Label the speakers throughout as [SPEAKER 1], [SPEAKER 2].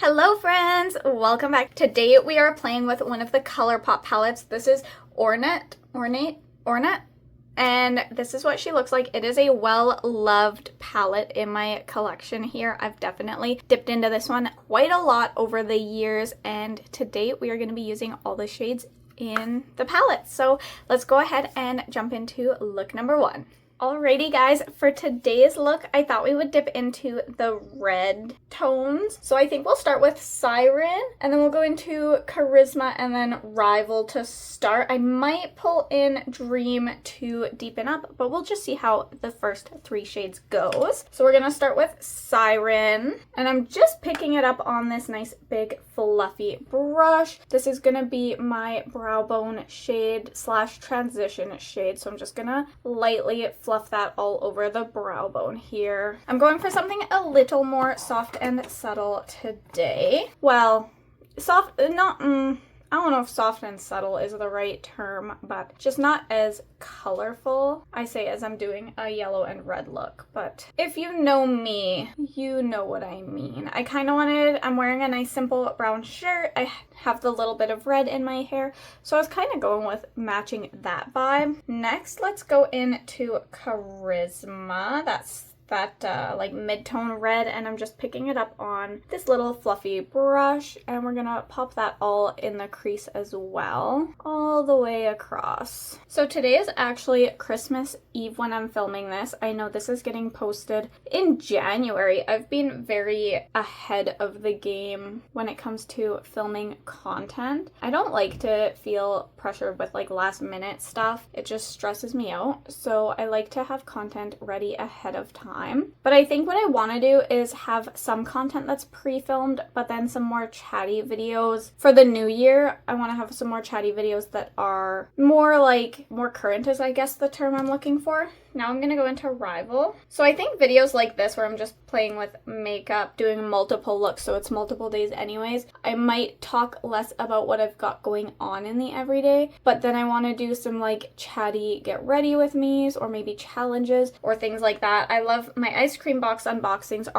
[SPEAKER 1] Hello friends! Welcome back. Today we are playing with one of the Colourpop palettes. This is Ornate, and this is what she looks like. It is a well-loved palette in my collection here. I've definitely dipped into this one quite a lot over the years, and today we are going to be using all the shades in the palette. So let's go ahead and jump into look number one. Alrighty guys, for today's look, I thought we would dip into the red tones. So I think we'll start with Siren, and then we'll go into Charisma, and then Rival to start. I might pull in Dream to deepen up, but we'll just see how the first three shades goes. So we're gonna start with Siren, and I'm just picking it up on this nice big fluffy brush. This is gonna be my brow bone shade slash transition shade, so I'm just gonna lightly fluff that all over the brow bone here. I'm going for something a little more soft and subtle today. Well, soft, not, I don't know if soft and subtle is the right term, but just not as colorful, I say, as I'm doing a yellow and red look. But if you know me, you know what I mean. I kind of wanted, I'm wearing a nice simple brown shirt. I have the little bit of red in my hair, so I was kind of going with matching that vibe. Next, let's go into Charisma. That's that like mid-tone red, and I'm just picking it up on this little fluffy brush, and we're gonna pop that all in the crease as well, all the way across. So today is actually Christmas Eve when I'm filming this. I know this is getting posted in January. I've been very ahead of the game when it comes to filming content. I don't like to feel pressured with like last minute stuff. It just stresses me out. So I like to have content ready ahead of time. But I think what I want to do is have some content that's pre-filmed, but then some more chatty videos. For the new year, I want to have some more chatty videos that are more current is I guess the term I'm looking for. Now I'm going to go into Rival. So I think videos like this where I'm just playing with makeup, doing multiple looks, so it's multiple days anyways, I might talk less about what I've got going on in the everyday, but then I want to do some like chatty get ready with me's or maybe challenges or things like that. I love my ice cream box unboxings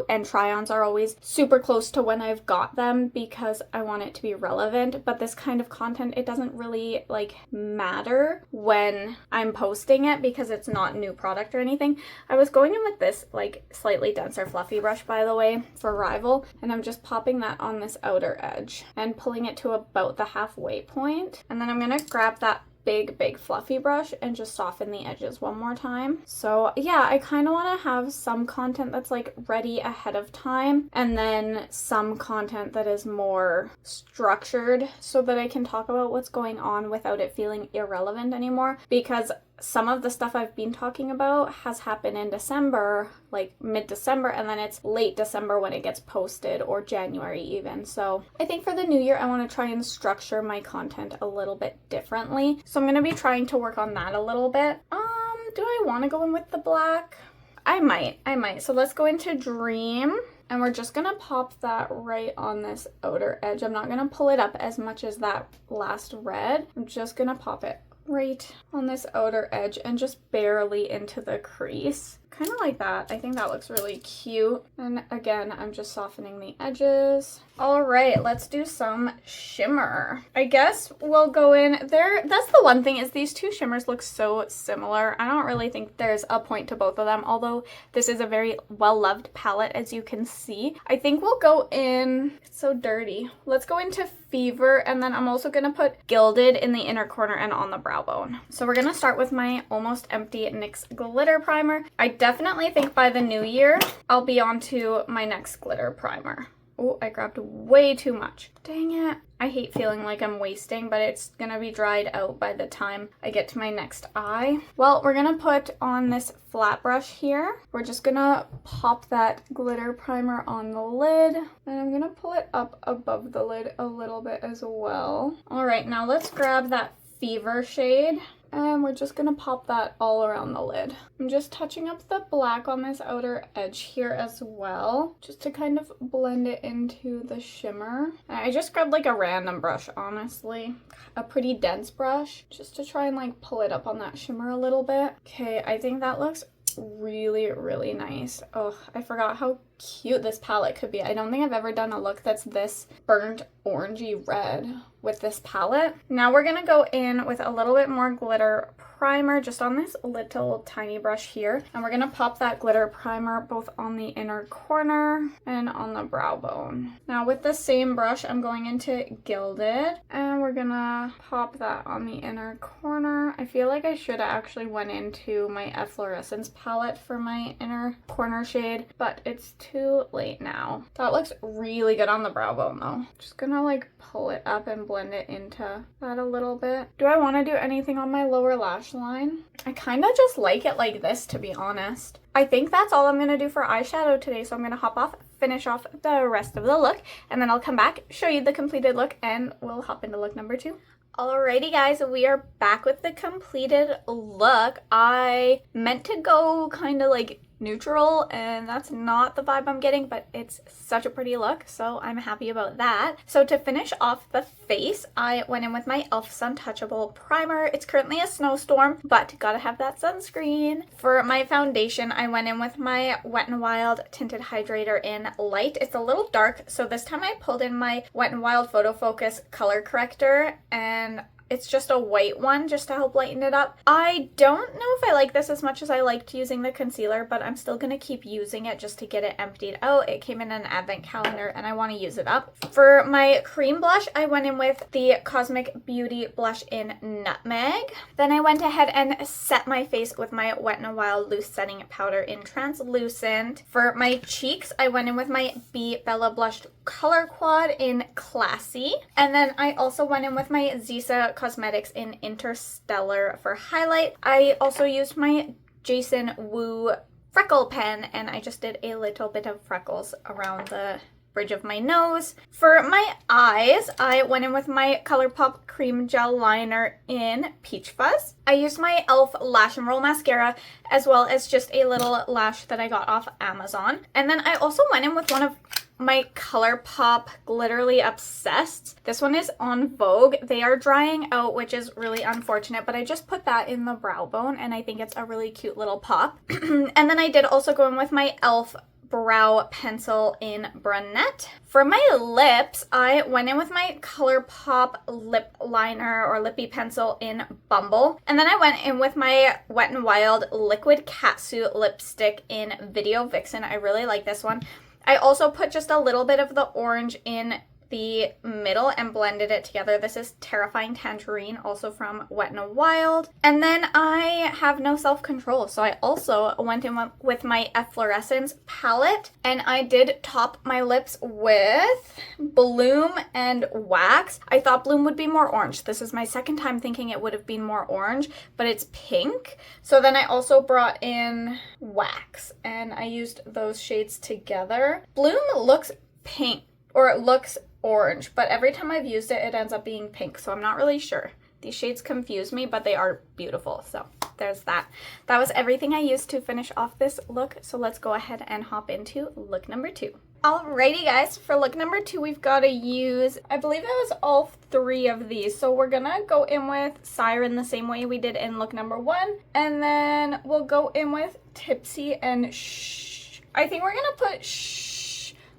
[SPEAKER 1] and try-ons are always super close to when I've got them because I want it to be relevant, but this kind of content, it doesn't really like matter when I'm posting it because it's not new product or anything. I was going in with this like slightly denser fluffy brush, by the way, for Rival, and I'm just popping that on this outer edge and pulling it to about the halfway point, and then I'm gonna grab that big fluffy brush and just soften the edges one more time. So yeah, I kind of want to have some content that's like ready ahead of time, and then some content that is more structured so that I can talk about what's going on without it feeling irrelevant anymore, because some of the stuff I've been talking about has happened in December, like mid-December, and then it's late December when it gets posted, or January even. So I think for the new year, I want to try and structure my content a little bit differently. So I'm going to be trying to work on that a little bit. Do I want to go in with the black? I might. So let's go into Dream. And we're just going to pop that right on this outer edge. I'm not going to pull it up as much as that last red. I'm just going to pop it right on this outer edge and just barely into the crease. Kind of like that. I think that looks really cute. And again, I'm just softening the edges. All right, let's do some shimmer. I guess we'll go in there. That's the one thing, is these two shimmers look so similar. I don't really think there's a point to both of them, although this is a very well-loved palette, as you can see. I think we'll go in, it's so dirty. Let's go into Fever, and then I'm also gonna put Gilded in the inner corner and on the brow bone. So we're gonna start with my almost empty NYX glitter primer. I definitely think by the new year, I'll be on to my next glitter primer. Oh, I grabbed way too much. Dang it. I hate feeling like I'm wasting, but it's gonna be dried out by the time I get to my next eye. Well, we're gonna put on this flat brush here. We're just gonna pop that glitter primer on the lid, and I'm gonna pull it up above the lid a little bit as well. All right, now let's grab that Fever shade, and we're just gonna pop that all around the lid. I'm just touching up the black on this outer edge here as well, just to kind of blend it into the shimmer. And I just grabbed like a random brush, honestly, a pretty dense brush, just to try and like pull it up on that shimmer a little bit. Okay, I think that looks really, really nice. Oh, I forgot how cute this palette could be. I don't think I've ever done a look that's this burnt orangey red with this palette. Now we're gonna go in with a little bit more glitter primer just on this little tiny brush here, and we're gonna pop that glitter primer both on the inner corner and on the brow bone. Now with the same brush, I'm going into Gilded, and we're gonna pop that on the inner corner. I feel like I should have actually went into my Efflorescence palette for my inner corner shade, but it's too late now. That looks really good on the brow bone though. Just gonna like pull it up and blend it into that a little bit. Do I want to do anything on my lower lash line? I kind of just like it like this, to be honest. I think that's all I'm going to do for eyeshadow today, so I'm going to hop off, finish off the rest of the look, and then I'll come back, show you the completed look, and we'll hop into look number 2. Alrighty guys, we are back with the completed look. I meant to go kind of like neutral, and that's not the vibe I'm getting, but it's such a pretty look, so I'm happy about that. So to finish off the face, I went in with my e.l.f. Suntouchable primer. It's currently a snowstorm, but gotta have that sunscreen. For my foundation, I went in with my Wet n Wild Tinted Hydrator in Light. It's a little dark, so this time I pulled in my Wet n Wild Photo Focus color corrector, and it's just a white one just to help lighten it up. I don't know if I like this as much as I liked using the concealer, but I'm still going to keep using it just to get it emptied out. It came in an advent calendar and I want to use it up. For my cream blush, I went in with the Cosmic Beauty Blush in Nutmeg. Then I went ahead and set my face with my Wet n Wild Loose Setting Powder in Translucent. For my cheeks, I went in with my Be Bella Blushed Color Quad in Classy. And then I also went in with my Zisa Cosmetics in Interstellar for highlight. I also used my Jason Wu freckle pen, and I just did a little bit of freckles around the bridge of my nose. For my eyes, I went in with my Colourpop Cream Gel Liner in Peach Fuzz. I used my e.l.f. Lash and Roll Mascara, as well as just a little lash that I got off Amazon. And then I also went in with one of my Colourpop Glitterly Obsessed. This one is on Vogue. They are drying out, which is really unfortunate, but I just put that in the brow bone, and I think it's a really cute little pop. And then I did also go in with my e.l.f. Brow Pencil in Brunette. For my lips, I went in with my Colourpop lip liner or lippy pencil in Bumble. And then I went in with my Wet n Wild Liquid Catsuit lipstick in Video Vixen. I really like this one. I also put just a little bit of the orange in the middle and blended it together. This is Terrifying Tangerine, also from Wet n Wild. And then I have no self-control, so I also went in with my Efflorescence palette, and I did top my lips with Bloom and Wax. I thought Bloom would be more orange. This is my second time thinking it would have been more orange, but it's pink. So then I also brought in Wax, and I used those shades together. Bloom looks pink, or it looks orange, but every time I've used it, it ends up being pink, so I'm not really sure. These shades confuse me, but they are beautiful, so there's that. That was everything I used to finish off this look, so let's go ahead and hop into look number 2. Alrighty guys, for look number 2, we've got to use, I believe it was all 3 of these, so we're gonna go in with Siren the same way we did in look number 1, and then we'll go in with Tipsy and Shh. I think we're gonna put Shh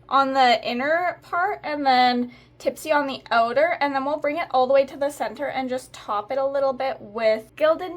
[SPEAKER 1] on the inner part and then Tipsy on the outer, and then we'll bring it all the way to the center and just top it a little bit with Gilded,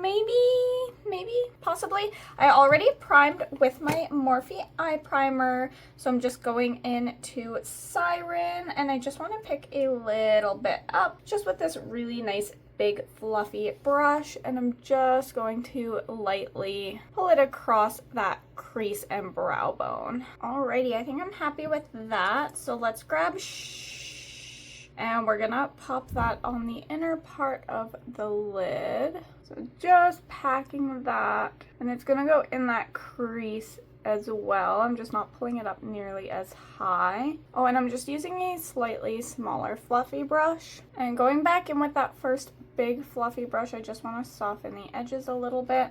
[SPEAKER 1] possibly. I already primed with my Morphe eye primer, so I'm just going into Siren, and I just want to pick a little bit up just with this really nice big fluffy brush, and I'm just going to lightly pull it across that crease and brow bone. Alrighty, I think I'm happy with that, so let's grab Shh, and we're gonna pop that on the inner part of the lid. So just packing that, and it's gonna go in that crease as well. I'm just not pulling it up nearly as high. Oh, and I'm just using a slightly smaller fluffy brush, and going back in with that first big fluffy brush, I just want to soften the edges a little bit.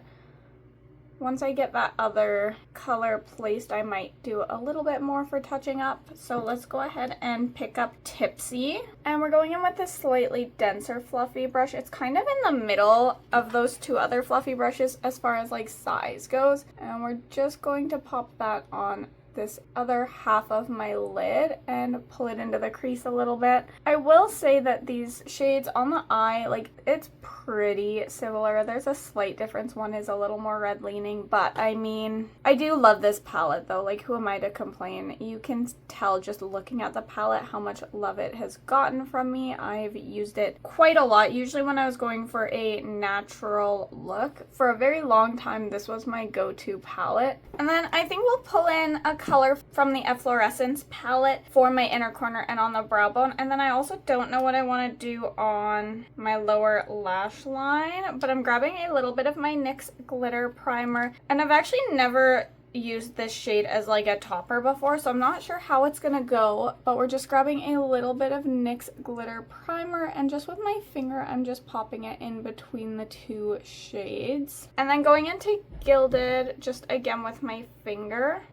[SPEAKER 1] once I get that other color placed, I might do a little bit more for touching up. So let's go ahead and pick up Tipsy. And we're going in with this slightly denser fluffy brush. It's kind of in the middle of those two other fluffy brushes as far as like size goes. And we're just going to pop that on this other half of my lid and pull it into the crease a little bit. I will say that these shades on the eye, like, it's pretty similar. There's a slight difference. One is a little more red leaning, but I mean, I do love this palette though. Like, who am I to complain? You can tell just looking at the palette how much love it has gotten from me. I've used it quite a lot. Usually when I was going for a natural look, for a very long time, this was my go-to palette. And then I think we'll pull in a color from the Efflorescence palette for my inner corner and on the brow bone. And then I also don't know what I want to do on my lower lash line, but I'm grabbing a little bit of my NYX glitter primer, and I've actually never used this shade as like a topper before, so I'm not sure how it's gonna go, but we're just grabbing a little bit of NYX glitter primer, and just with my finger I'm just popping it in between the two shades, and then going into Gilded just again with my finger.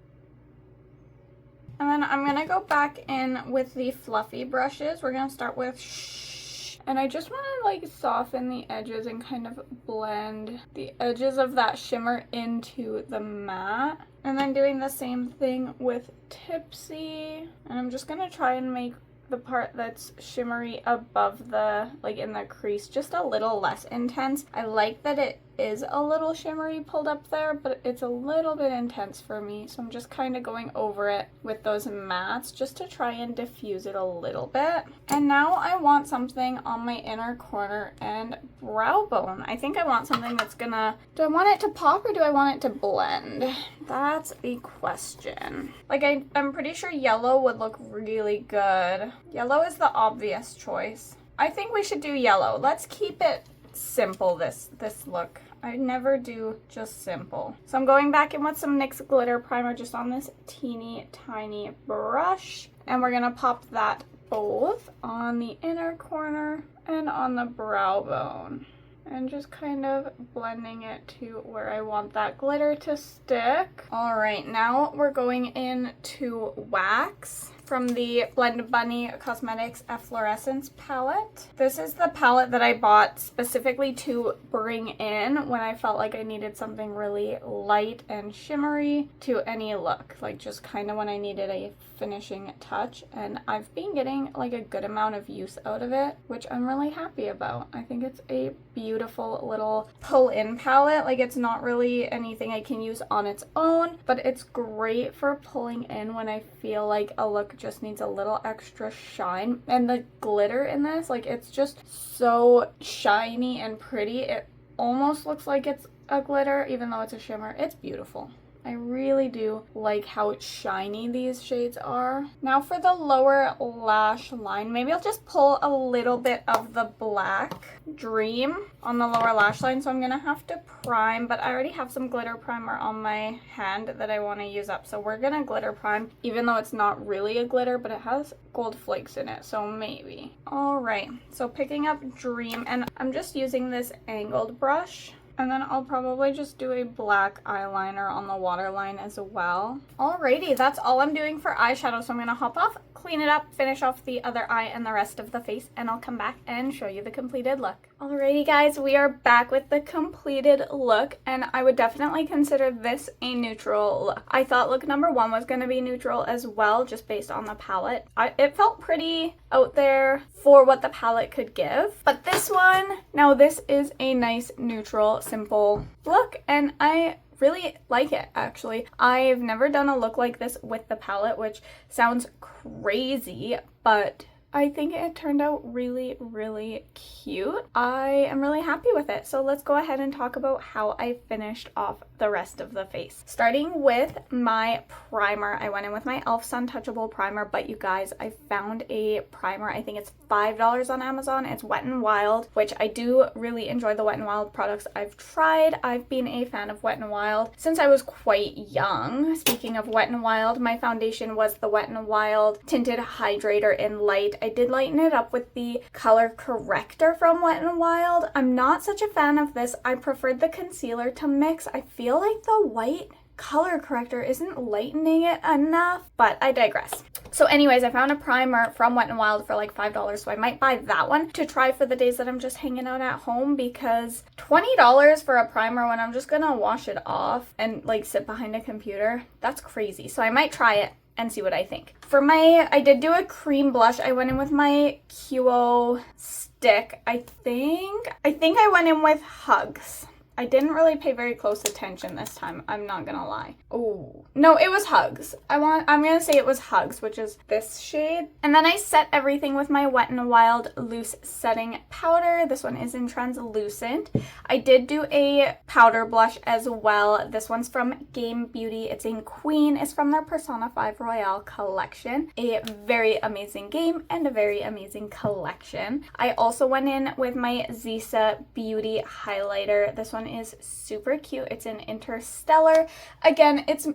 [SPEAKER 1] And then I'm going to go back in with the fluffy brushes. We're going to start with Shh. And I just want to like soften the edges and kind of blend the edges of that shimmer into the matte. And then doing the same thing with Tipsy. And I'm just going to try and make the part that's shimmery above the, like in the crease, just a little less intense. I like that it is a little shimmery pulled up there, but it's a little bit intense for me, so I'm just kind of going over it with those mattes just to try and diffuse it a little bit. And now I want something on my inner corner and brow bone. I think I want something that's gonna, do I want it to pop or do I want it to blend? That's the question. Like, I'm pretty sure yellow would look really good. Yellow is the obvious choice. I think we should do yellow. Let's keep it simple, this look. I never do just simple. So I'm going back in with some NYX glitter primer just on this teeny tiny brush, and we're gonna pop that both on the inner corner and on the brow bone, and just kind of blending it to where I want that glitter to stick. All right, now we're going into wax from the Blend Bunny Cosmetics Efflorescence palette. This is the palette that I bought specifically to bring in when I felt like I needed something really light and shimmery to any look, like just kind of when I needed a finishing touch, and I've been getting like a good amount of use out of it, which I'm really happy about. I think it's a beautiful little pull-in palette. Like, it's not really anything I can use on its own, but it's great for pulling in when I feel like a look just needs a little extra shine. And the glitter in this, like, it's just so shiny and pretty. It almost looks like it's a glitter even though it's a shimmer. It's beautiful. I really do like how shiny these shades are. Now for the lower lash line, maybe I'll just pull a little bit of the black Dream on the lower lash line. So I'm gonna have to prime, but I already have some glitter primer on my hand that I want to use up. So we're gonna glitter prime, even though it's not really a glitter, but it has gold flakes in it, so maybe. All right, so picking up Dream, and I'm just using this angled brush. And then I'll probably just do a black eyeliner on the waterline as well. Alrighty, that's all I'm doing for eyeshadow. So I'm gonna hop off, clean it up, finish off the other eye and the rest of the face, and I'll come back and show you the completed look. Alrighty guys, we are back with the completed look, and I would definitely consider this a neutral look. I thought look number one was gonna be neutral as well, just based on the palette. It felt pretty out there for what the palette could give. But this one, now this is a nice neutral, simple look, and I really like it actually. I've never done a look like this with the palette, which sounds crazy, but I think it turned out really, really cute. I am really happy with it. So let's go ahead and talk about how I finished off the rest of the face. Starting with my primer, I went in with my e.l.f. Sun Touchable primer, but you guys, I found a primer, I think it's $5 on Amazon. It's Wet n Wild, which I do really enjoy the Wet n Wild products I've tried. I've been a fan of Wet n Wild since I was quite young. Speaking of Wet n Wild, my foundation was the Wet n Wild Tinted Hydrator in Light. I did lighten it up with the color corrector from Wet n Wild. I'm not such a fan of this. I preferred the concealer to mix. I feel like the white color corrector isn't lightening it enough, but I digress. So anyways, I found a primer from Wet n Wild for like $5, so I might buy that one to try for the days that I'm just hanging out at home, because $20 for a primer when I'm just gonna wash it off and like sit behind a computer, that's crazy. So I might try it and see what I think. For I did do a cream blush. I went in with my QO stick. I think I went in with Hugs. I didn't really pay very close attention this time, I'm not gonna lie. Oh, no, it was Hugs. I'm gonna say it was Hugs, which is this shade. And then I set everything with my Wet n Wild Loose Setting Powder. This one is in translucent. I did do a powder blush as well. This one's from Game Beauty. It's in Queen. It's from their Persona 5 Royale collection. A very amazing game and a very amazing collection. I also went in with my Zisa Beauty highlighter. This one is super cute. It's in Interstellar. Again, it's a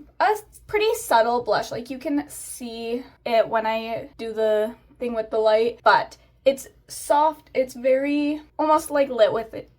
[SPEAKER 1] pretty subtle blush. Like, you can see it when I do the thing with the light, but it's soft. It's very almost like lit with it.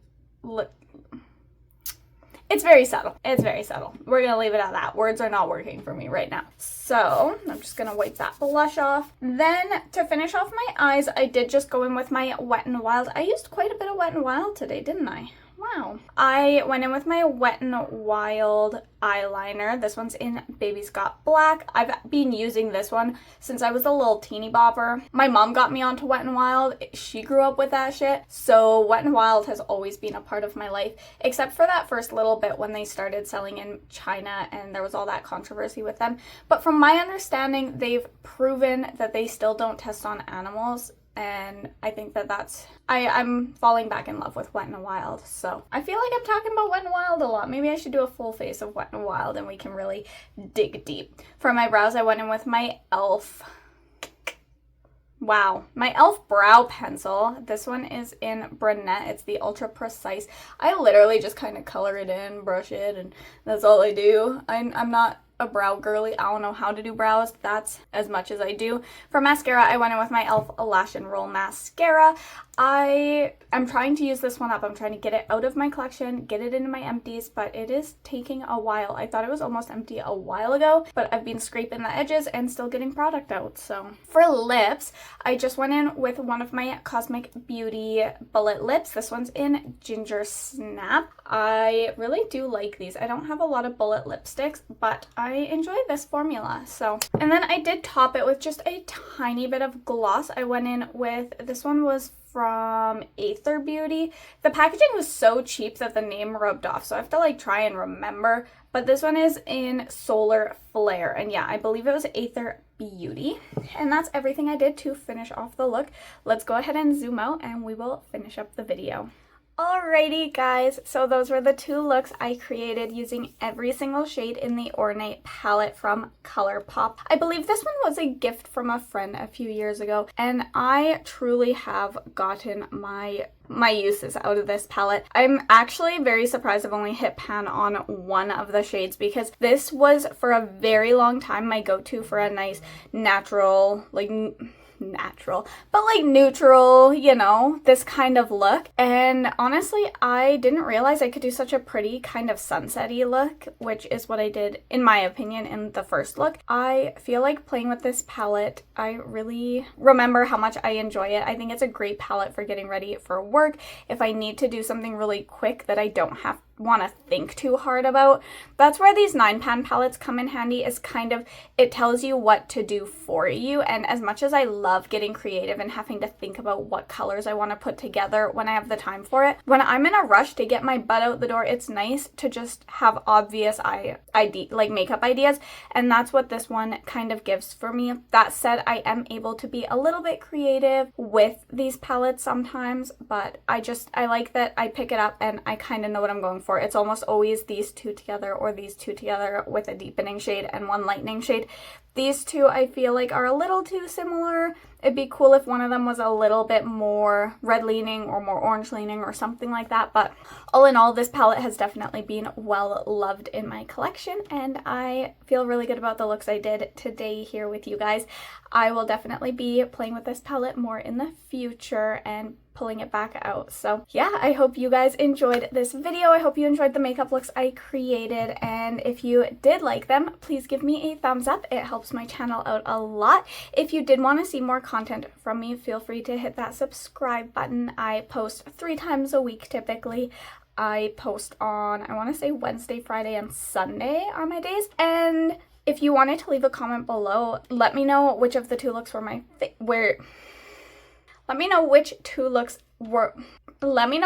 [SPEAKER 1] It's very subtle. It's very subtle. We're gonna leave it at that. Words are not working for me right now. So I'm just gonna wipe that blush off. Then to finish off my eyes, I did just go in with my Wet n Wild. I used quite a bit of Wet n Wild today, didn't I? Wow. I went in with my Wet n Wild eyeliner. This one's in Baby's Got Black. I've been using this one since I was a little teeny bopper. My mom got me onto Wet n Wild. She grew up with that shit. So Wet n Wild has always been a part of my life, except for that first little bit when they started selling in China and there was all that controversy with them. But from my understanding, they've proven that they still don't test on animals. And I think that I'm falling back in love with Wet n Wild. So I feel like I'm talking about Wet n Wild a lot. Maybe I should do a full face of Wet n Wild and we can really dig deep. For my brows, I went in with my e.l.f. Wow, my e.l.f. brow pencil. This one is in Brunette. It's the Ultra Precise. I literally just kind of color it in, brush it, and that's all I do. I'm not a brow girly. I don't know how to do brows. That's as much as I do. For mascara, I went in with my e.l.f. Lash and Roll Mascara. I'm trying to use this one up. I'm trying to get it out of my collection, get it into my empties, but it is taking a while. I thought it was almost empty a while ago, but I've been scraping the edges and still getting product out. So for lips, I just went in with one of my Cosmic Beauty bullet lips. This one's in Ginger Snap. I really do like these. I don't have a lot of bullet lipsticks, but I enjoy this formula. So, and then I did top it with just a tiny bit of gloss. I went in with, this one was from Aether Beauty. The packaging was so cheap that the name rubbed off, so I have to like try and remember. But this one is in Solar Flare, and yeah, I believe it was Aether Beauty. And that's everything I did to finish off the look. Let's go ahead and zoom out and we will finish up the video. Alrighty guys, so those were the two looks I created using every single shade in the Ornate palette from Colourpop. I believe this one was a gift from a friend a few years ago, and I truly have gotten my uses out of this palette. I'm actually very surprised I've only hit pan on one of the shades, because this was for a very long time my go-to for a nice natural, but like neutral, you know, this kind of look. And honestly, I didn't realize I could do such a pretty kind of sunset-y look, which is what I did, in my opinion, in the first look. I feel like playing with this palette, I really remember how much I enjoy it. I think it's a great palette for getting ready for work. If I need to do something really quick that I don't want to think too hard about, that's where these 9-pan palettes come in handy. Is kind of, it tells you what to do for you. And as much as I love getting creative and having to think about what colors I want to put together when I have the time for it, when I'm in a rush to get my butt out the door, it's nice to just have obvious makeup ideas, and that's what this one kind of gives for me. That said, I am able to be a little bit creative with these palettes sometimes, but I like that I pick it up and I kind of know what I'm going for. It's almost always these two together or these two together with a deepening shade and one lightening shade. These two I feel like are a little too similar. It'd be cool if one of them was a little bit more red leaning or more orange leaning or something like that. But all in all, this palette has definitely been well loved in my collection, and I feel really good about the looks I did today here with you guys. I will definitely be playing with this palette more in the future and pulling it back out. So yeah, I hope you guys enjoyed this video. I hope you enjoyed the makeup looks I created, and if you did like them, please give me a thumbs up. It helps my channel out a lot. If you did want to see more content from me, feel free to hit that subscribe button. I post 3 times a week typically. I post on, I want to say Wednesday, Friday, and Sunday are my days. And if you wanted to leave a comment below, let me know which of the two looks were let me know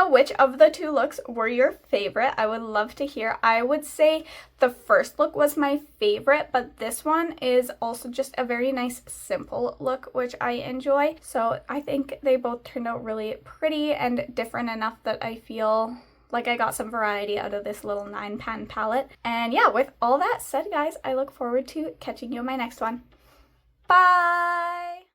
[SPEAKER 1] which of the two looks were your favorite. I would love to hear. I would say the first look was my favorite, but this one is also just a very nice simple look, which I enjoy. So I think they both turned out really pretty and different enough that I feel like I got some variety out of this little 9-pan palette. And yeah, with all that said, guys, I look forward to catching you in my next one. Bye!